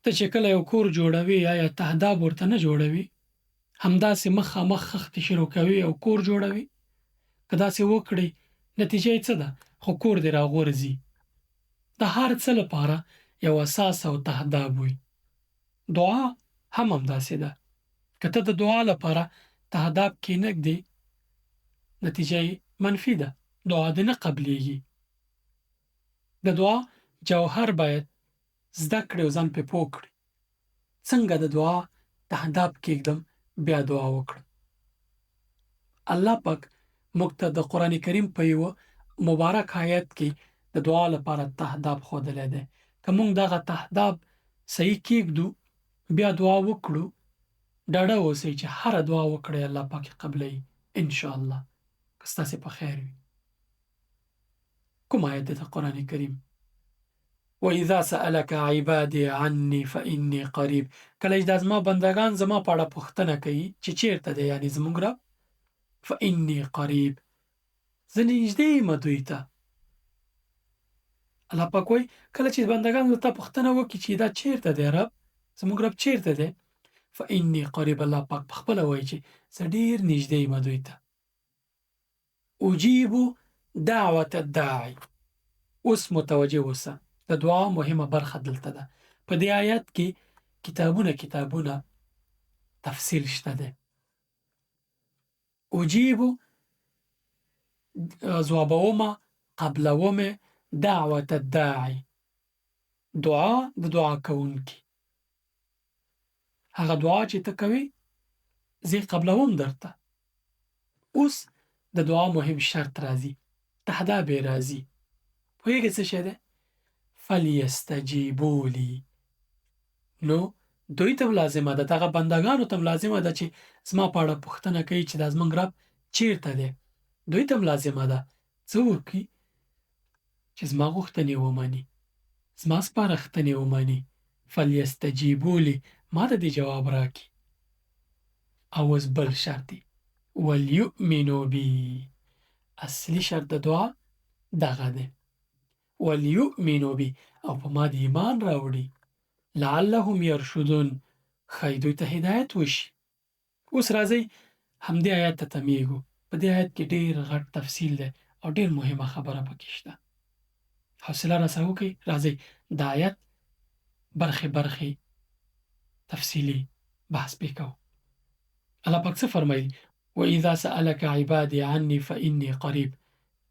ته چې کله یو کور جوړوې یا تهداب ورته نه جوړوي، همداسې مخامخ خښتې شروع کوي او کور جوړوي. که داسې وکړې، نتیجه یې څه ده؟ خو کور دې راغورځي. د هر څه لپاره یو اساس او تهداب وي. دعا هم همداسې ده. که ته د دعا لپاره تهداب کښېنږدې، نتیجه یې منفي ده. دعا دې نه قبلېږي. د دعا جوهر باید زده کړې او ځان پرې پوه کړې. څنګه د دعا تهداب کېږدم، بیا دعا وکړم. الله پاک موږ ته د قرآن کریم په یوه مبارک آیت کې د دعا لپاره تهداب ښودلی دی. که موږ دغه تهداب صحیح کېږدو، بیا دعا وکړو، ډاډه اوسئ چې هره دعا وکړئ الله پاک یې قبلوي انشاءالله، که ستاسې په خیر وي. کوم آیت دی د قرآن کریم؟ وَإِذَا سَأَلَكَ عِبَادِي عَنِّي فَإِنِّي قَرِيب. کله چې دا زما بندگان زما په اړه پوښتنه کوي چې چیرته دی، یعنی زموږ رب، فإني قریب، زه نږدې یم دوی ته. الله پاک وایي کله چې بندگان له تا پوښتنه وکړي چې دا چیرته دی رب، زموږ رب چیرته دی، فإني قریب، الله پاک پخپله وایي چې زه ډېر نږدې یم دوی ته. اجیب دعوة الداعی. اوس متوجه اوسه، د دعا مهمه برخه دلته ده. په دې آیت کې کتابونه تفصیل شته دی. اجیب، ځوابومه، قبلومه، دعوة الداعی، دعا د دعا کوونکی. هغه دعا چې ته کوې، زه یې قبلوم درته. اوس د دعا مهم شرط راځي، تهداب یې راځي. پوهېږې څه شی دی؟ فلیستجیبوا لی. نو دوی ته لازمه ده، دغه بندګانو ته لازمه ده چې زما په اړه پوښتنه کوي چې دا زموږ رب چیرته دی. دوی ته لازمه ده څه وکړي؟ چې زما غوښتنې ومني، زما سپارښتنې ومني. فلیستجیبوا لی، ما ته دې جواب راکړي. او اوس بل شرط دی، ولیؤمنوا بی. اصلي شرط د دعا دغه دی، ولیؤمنوا بی، او په ما د ایمان راوړي. لعلهم یرشدون، ښایي دوی ته هدایت وشي. اوس راځئ همدې آیت ته تمیږو. په دې آیت کې ډېر غټ تفصیل دی او ډېر مهمه خبره پکې شته. حوصله راسره وکړئ، راځئ د آیت برخې تفصیلي بحث پې کوو. الله پاک څه فرمایي؟ وَإِذَا سَأَلَكَ عِبَادِي عَنِّي فَإِنِّي قَرِيب.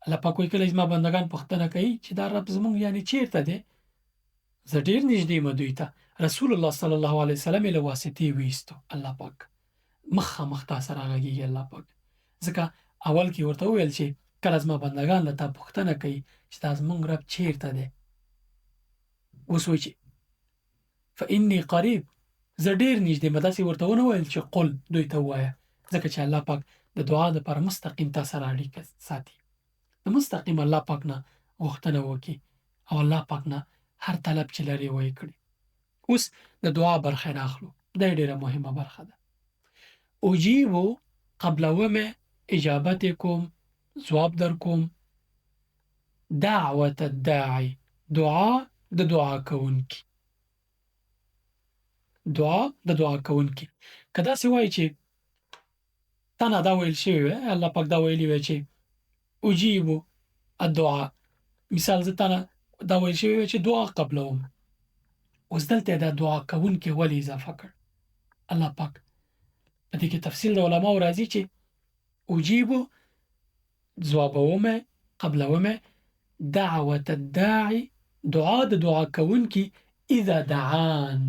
الله پاک وایي کله زما بندگان پوښتنه کوي چې دا رب زموږ یعنی چیرته دی، زه ډېر نږدې یم دوی ته. رسول الله صلی الله علیه وسلم یې له واسطې ویستو. الله پاک مخامخ تا سره غږېږي. الله پاک ځکه اول کې ورته وویل چې کله زما بندگان له تا پوښتنه کوي چې دا زموږ رب چیرته دی، اوس وایي چې فإني قریب، زه ډېر نږدې یم. داسې ورته ونه ویل چې قل، دوی ته ووایه، ځکه چې الله پاک د دعا دپاره مستقیم تا سره اړیکه ساتي. د مستقیم الله پاک نه غوښتنه وکړي او الله پاک نه هر طلب چې لرې ویې کړي. اوس د دعا برخه راخلو، دا یې ډېره مهمه برخه ده. اجیبو، قبلومه، اجابت یې کوم، ځواب در کوم. دعوة الداعی، دعا د دعا کوونکي. دعا د دعا کوونکي. که داسې وایي چې تا نه دا ویل شوي وی، الله پاک دا ویلي وی چې اجیبو الدعا، مثال زه تا نه دا ویل شوي وی چې دعا قبلوم، اوس دلته دا دعا کوونکی ولې اضافه کړ؟ الله پاک په دې کې تفصیل د علماو راځي چې اجیبو، ځوابومه، قبلومه، دعوة الداعی، دعا د دعا کوونکی، اذا دعان،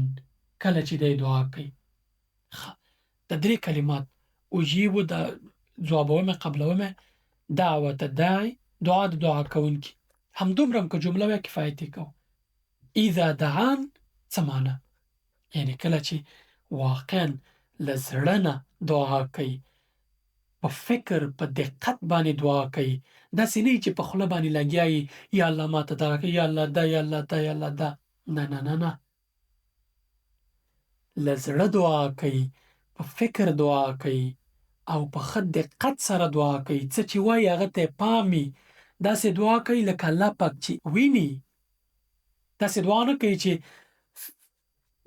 کله چې دی دعا کوي. د درې کلمات اجیبو، د ځوابومه، قبلومه، دعوة الداعی، دعا د دعا کوونکی. همدومره هم که جمله وی کفایت یې کوو. اذا دعان څه معنی؟ یعنی کله چې واقعا له زړه نه دعا کوي، په فکر په دقت باندې دعا کوي، داسې نه چې په خوله باندې لګیا یي یا الله ماته دا راکړه، یا الله دا، یا الله دا، یا الله دا. نه نه نه نه، له زړه دعا کوي، په فکر دعا کوي او په ښه دقت سره دعا کوي. څه چې وایي هغه ته یې پام وي. داسې دعا کوي لکه الله پاک چې ویني. داسې دعا نه کوي چې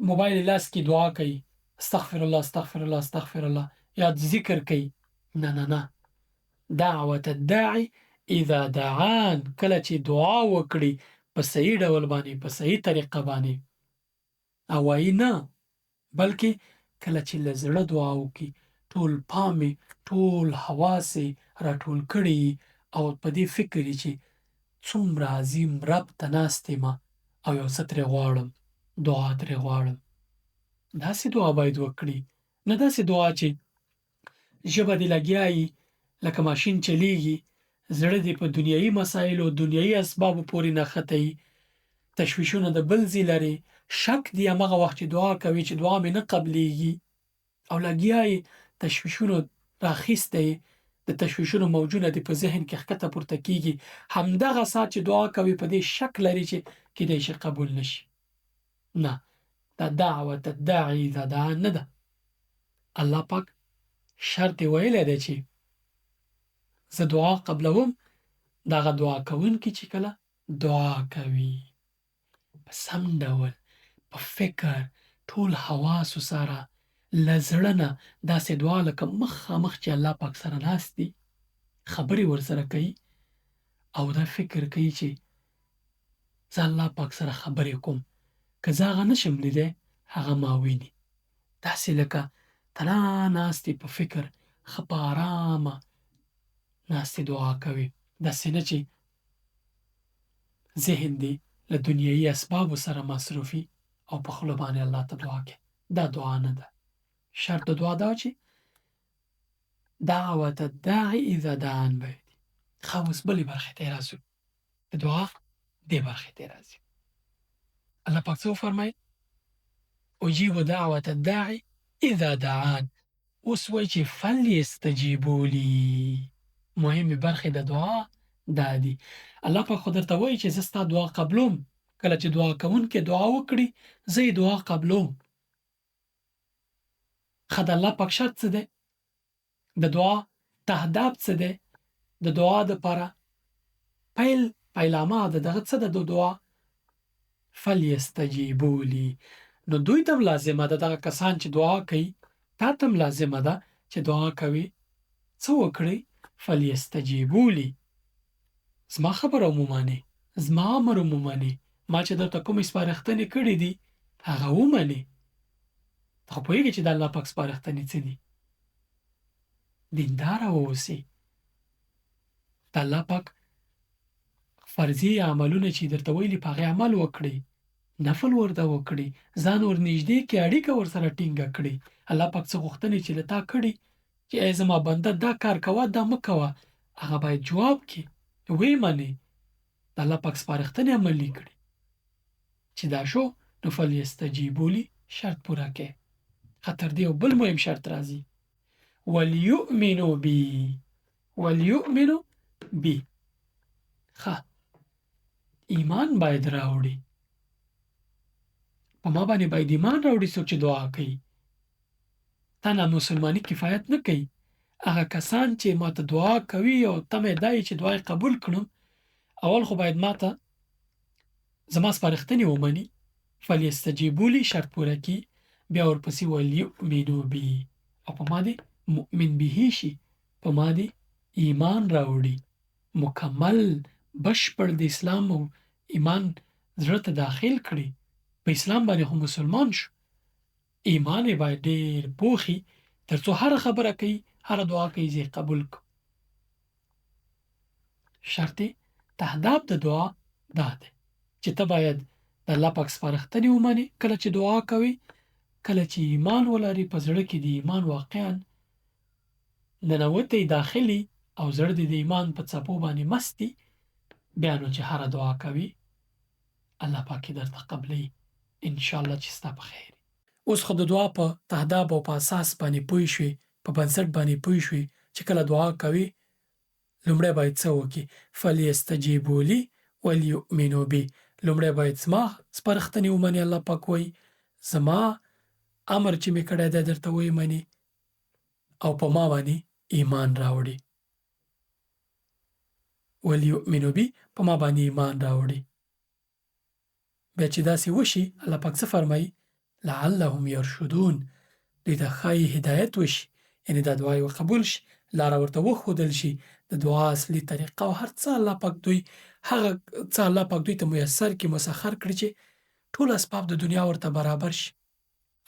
موبایل یې لاس کې دعا کوي، استغفر الله استغفر الله استغفر الله، یا ذکر کوي. نه دعوة الداعي اذا دعان، کله چې دعا وکړي په صحیح ډول باندې، په صحیح طریقه باندې، او وایي نه، بلکې کله چې له زړه دعا وکړي، ټول پام یې، ټول حواس یې راټول کړي یي او په دې فکر یي چې څومره عظیم رب ته ناست یمه او یو څه ترې غواړم، دعا ترې غواړم. داسې دعا باید وکړي، نه داسې دعا چې ژبه دې لګیا یي لکه ماشین چلیږي، زړه دې په دنیایي مسایلو، دنیایي اسبابو پورې نښتی یي، تشویشونه د بل ځای لرې، شک دې همغه وخت چې دعا کوي چې دعا مې نه قبلیږي، او لګیا یې تشویشونو راخیستی یې، د تشویشونو موجونه دې په ذهن کې ښکته پورته کېږي، همدغه ساعت چې دعا کوي په دې شک لري چې کیدای شي قبول نه شي. نه، دا دعوة الداعي اذا دعان نه ده. الله پاک شرط یې ویلی دی چې زه دعا قبلوم د هغه دعا کوونکي چې کله دعا کوي په سم ډول، په فکر، ټول حواسو سره، له زړه نه داسې دعا لکه مخامخ چې الله پاک سره ناست دي، خبرې ورسره کوي او دا فکر کوي چې زه الله پاک سره خبرې کوم، که زه هغه نشم لیدی هغه ما ویني. داسې لکه ته ناست یې په فکر، ښه په ارامه ناست یې دعا کوي، داسې نه چې ذهن دې له دنیایي اسبابو سره مصروف وي او په خوله باندې الله ته دعا کوي. دا دعا نه ده. شرط د دعا دا چې دعوة الداعي اذا دعان به وي. ښه، اوس بلې برخې ته یې راځو، د دعا دې برخې ته یې راځي. الله پاک څه وفرمیل؟ اجیب دعوة الداعي اذا دعان. اوس وایي چې فلیستجیبوا لي. مهمې برخې د دعا دا دي. الله پاک خو درته وایي چې زه ستا دعا قبلوم، کله چې دعا کوونکی دعا وکړي زه یې دعا قبلوم. ښه، د الله پاک شرط څه دی؟ د دعا تهداب څه دی؟ د دعا دپاره پیلامه د دغه څه ده د دعا؟ فلیستجیبوا لي. نو دوی ته هم لازمه ده، دغه کسان چې دعا کوي تا ته هم لازمه ده چې دعا کوي څه وکړئ؟ فلیستجیبوا لي. زما خبره ومنئ، زما امر ومنئ، ما چې درته کومې سپارښتنې کړې دي هغه ومنئ. ته خو پوهېږې چې د الله پاک سپارښتنې څه دي. دینداره واوسئ. د الله پاک فرضي عملونه چې درته ویلي په هغې عمل وکړئ، نفل ورته وکړئ، ځان ورنږدې کړئ، اړیکه ورسره ټینګه کړئ. الله پاک څه غوښتنې چې له تا کړي چې ای زما بنده دا کار کوه دا مه کوه، هغه باید جواب کړي، ویې منئ، د الله پاک سپارښتنې عملي کړي. چې دا شو نو فلیستجیبوا لي، شرط پوره کړئ. ښه، تر دې یو بل مهم شرط راځي، ولیؤمنوا بي. ولیؤمنوا بي. ښه، ایمان باید راوړي، په ما باندې باید ایمان راوړي څوک چې دعا کوي. تا نه مسلماني کفایت نه کوي. هغه کسان چې ما ته دعا کوي او تمه یې دا وي چې دعا یې قبول کړم، اول خو باید ما ته زما سپارښتنې ومني، فلیستجیبوا لي شرط پوره کړي، بیا ورپسې ولیؤمنوا بي، او په ما دې مؤمن به شي، په ما دې ایمان راوړي، مکمل بشپړ د اسلام او ایمان زړه ته داخل کړي. په اسلام باندې خو مسلمان شو، ایمان یې باید ډېر پوخي تر څو هره خبره کوي، هره دعا کوي زه یې قبول کړم. شرط تهداب د دعا دا دی چې ته باید د الله پاک سپارښتنې ومنې کله چې دعا کوې، کله چې ایمان ولري، په زړه کې د ایمان واقعا ننوتی داخلي او زړه دې د ایمان په څپو باندې مست وي، بیا نو چې هره دعا کوي الله پاک یې درته قبلوي، انشاءالله چې ستا په خیر. اوس خو د دعا په تهداب او په اساس باندې پوه شوې، په بنسټ باندې پوه شوې چې کله دعا کوي لومړی باید څه وکړي؟ فلیستجیبوا لي ولیؤمنوا بي. لومړی باید زما سپارښتنې ومني، الله پاک وایي زما امر چې مې کړی دی درته ویې مني او په ما باندې ایمان راوړي. ولیؤمنوا بي، په ما باندې ایمان راوړي. بیا چې داسې وشي الله پاک څه فرمایي؟ لعلهم یرشدون دوی ته ښایي هدایت وشي، یعنې دا دعا یې قبول شي، لاره ورته وښودل شي، د دعا اصلي طریقه او هر څه الله پاک دوی هغه څه الله پاک دوی ته میسر کړي، مسخر کړي چې ټول اسباب د دنیا ورته برابر شي.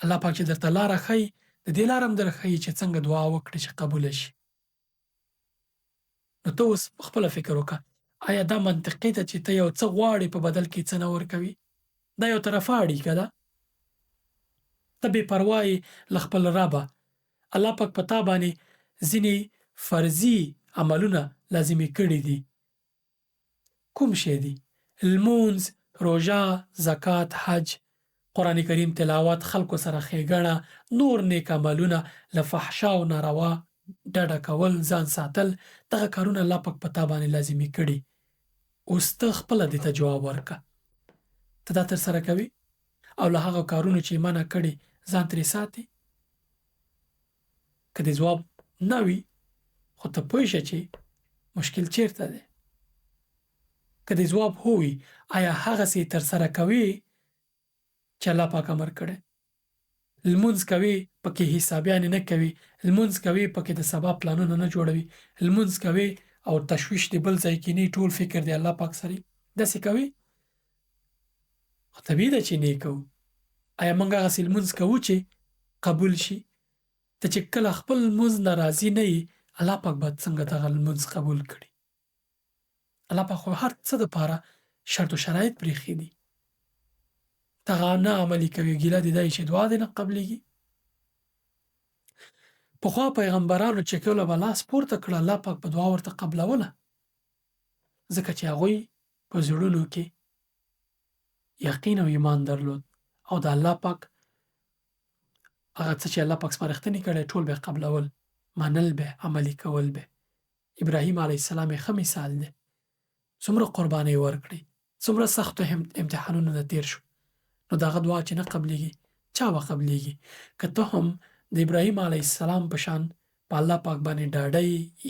الله پاک چې درته لاره ښیي، د دې لاره هم درښیي چې څنګه دعا وکړې چې قبوله شي. نو ته اوس پخپله فکر وکړه، آیا دا منطقي ده چې ته یو څه غواړې په بدل کې څه نه ورکوي؟ دا یو طرفه اړیکه ده. ته بې پروا یې له خپل ربه. الله پاک په تا باندې ځینې فرضي عملونه لازمي کړي دي. کوم شی دي؟ لمونځ، روژه، زکات، حج، قرآن کریم تلاوت، خلکو سره ښېګڼه، نور نیک عملونه، له فحشا او ناروا ډډه کول، ځان ساتل، دغه کارونه الله پاک په تا باندې لازمي کړي. اوس ته خپله دې ته جواب ورکړه. ته دا ترسره کوې او له هغو کارونو چې یې منع کړي ځان ترې ساتې؟ که دې ځواب نه وي، خو ته پوه شه چې مشکل چیرته دی. که دې ځواب هو وي، آیا هغسې یې ترسره کوې چې الله پاک امر کړی؟ لمونځ کوې، پکې حسابیانې نه کوې، لمونځ کوې، پکې د سبا پلانونه نه جوړوي، لمونځ کوې او تشویش دې بل ځای کې نه، ټول فکر دې الله پاک سره. داسې کوې؟ خو طبیعي ده چې نه یې کوو. آیا موږ هغسې لمونځ کوو چې قبول شي؟ ته چې کله خپل لمونځ نه راضي نه یې، الله پاک به څنګه دغه لمونځ قبول کړي؟ الله پاک خو هر څه دپاره شرط و شرایط پرېښي دي. ته هغه نه عملي کوې، ګیله دې دا چې دعا دې نه قبلېږي. پخوا پیغمبرانو چې کله به لاس پورته کړه، الله پاک په دعا ورته قبلوله، ځکه چې هغوی په زړونو کې یقین او ایمان درلود او د الله پاک هغه څه چې الله پاک سپارښتنې کړی ټول به یې قبلول، منل به، عملي کول به. ابراهیم علیه السلام یې ښه مثال دی. څومره قربانۍ ورکړې، څومره سختو امتحانونو نه تېر شو، نو د هغه دعا چې نه قبلېږي، چا به قبلېږي؟ که ته هم د ابراهیم علیه السلام په شان په الله پاک باندې ډاډه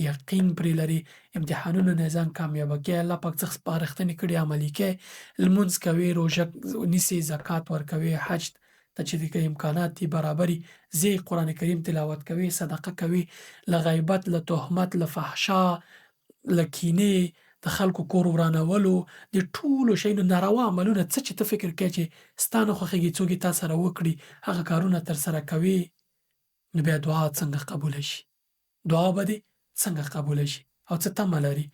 یقین پرې لري، امتحانونو نه ځان کامیابه کوې، الله پاک څه سپارښتنې کړي عملي کوې، لمونځ کوې، روژه نیسې، زکات ورکوې، حج ته چې د امکانات دي برابري ځې، قرآن کریم تلاوت کوې، صدقه کوې، له غیبت، له تهمت، له فحشا، له کینې، د خلکو کور ورانولو، د ټولو شیانو ناروا عملونه څه چې ته فکر کوې چې ستا نه خوښېږي څوک یې تا سره وکړي، هغه کارونه ترسره کوې، نو بیا دعا څنګه قبوله شي؟ دعا به دې څنګه قبوله شي؟ او څه تمه لري؟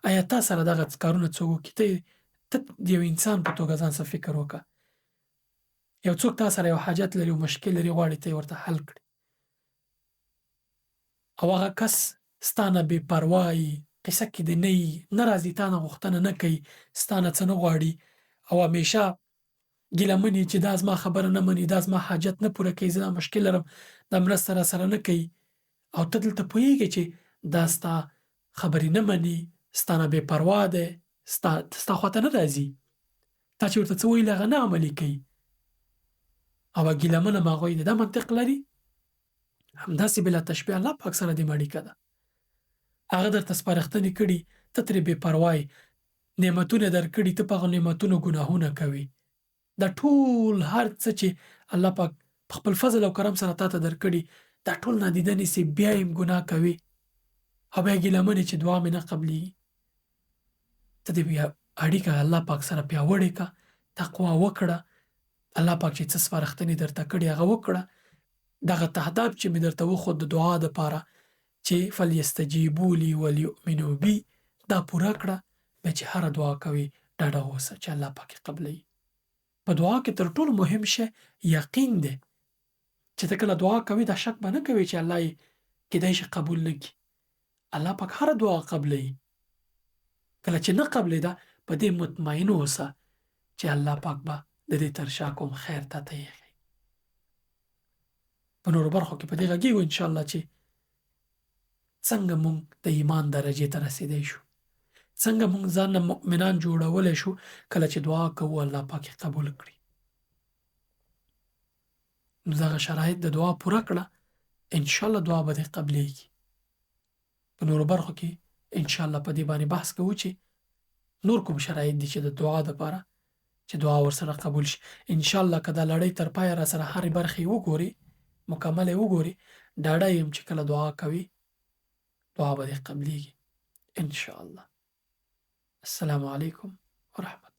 آیا تا سره دغه کارونه څوک وکړي؟ ته د یو انسان په توګه ځان سره فکر وکړه. یو څوک تا سره یو حاجت لري، یو مشکل لري، غواړي ته یې ورته حل کړې، او هغه کس ستا نه بې پروا یي، قصه کې دې نه یي، نه راځي، تا نه غوښتنه نه کوي، ستا نه څه نه غواړي، او همیشه ګیله مني چې دا زما خبره نه مني، دا زما حاجت نه پوره کوي، زه دا مشکل لرم، دا مرسته راسره نه کوي، او ته دلته پوهېږې چې دا ستا خبرې نه مني، ستا نه بې پروا دی، ستا خواته نه راځي، تا چې ورته څه ویلي هغه نه عملي کوي، او ګیله من هم هغوی دی. دا منطق لري؟ همداسې بلا تشبیه الله پاک سره دې اړیکه ده. هغه درته سپارښتنې کړي، ته ترې بې پروا یې، نعمتونه درکړي، ته په هغو نعمتونو ګناهونه کوې. دا ټول هر څه چې الله پاک په خپل فضل او کرم سره تا ته درکړي، دا ټول نادیده نیسې، بیا یې ګناه کوې او بیا ګیله من یې چې دعا مې نه قبلېږي. ته دې بیا اړیکه الله پاک سره پیاوړې کړه، تقوا وکړه، الله پاک چې څه سپارښتنې درته کړي هغه وکړه، دغه تهداب چې مې درته وښود د دعا دپاره چې فلیستجیبوا لي ولیؤمنوا بي، دا پوره کړه، بیا چې هره دعا کوې ډاډه اوسه چې الله پاک یې قبلوي. په دعا کې تر ټولو مهم شی یقین دی، چې ته کله دعا کوې دا شک به نه کوې چې الله یې کیدای شي قبول نه کړي. الله پاک هره دعا قبلوي. کله چې نه قبلېده، په دې مطمئن اوسه چې الله پاک به د دې تر شا کوم خیر تا ته یې ښیي. په نورو برخو کې په دې غږېږو انشاءالله چې څنګه مونږ د ایمان درجې ته رسېدی شو، څنګه مونږ ځان نه مؤمنان جوړولی شو کله چې دعا کوو الله پاک یې قبول کړي. نو دغه شرایط د دعا پوره کړه، انشاءالله دعا به دې قبلېږي. په نورو برخو کې انشاءالله په دې باندې بحث کوو چې نور کوم شرایط دي چې د دعا دپاره چې دعا ورسره قبول شي. انشاءالله که دا لړۍ تر پایه راسره هرې برخې وګورې، مکمل یې وګورې، ډاډه یم چې کله دعا کوې دعا به دې قبلیږي انشاءالله. السلام علیکم ورحمة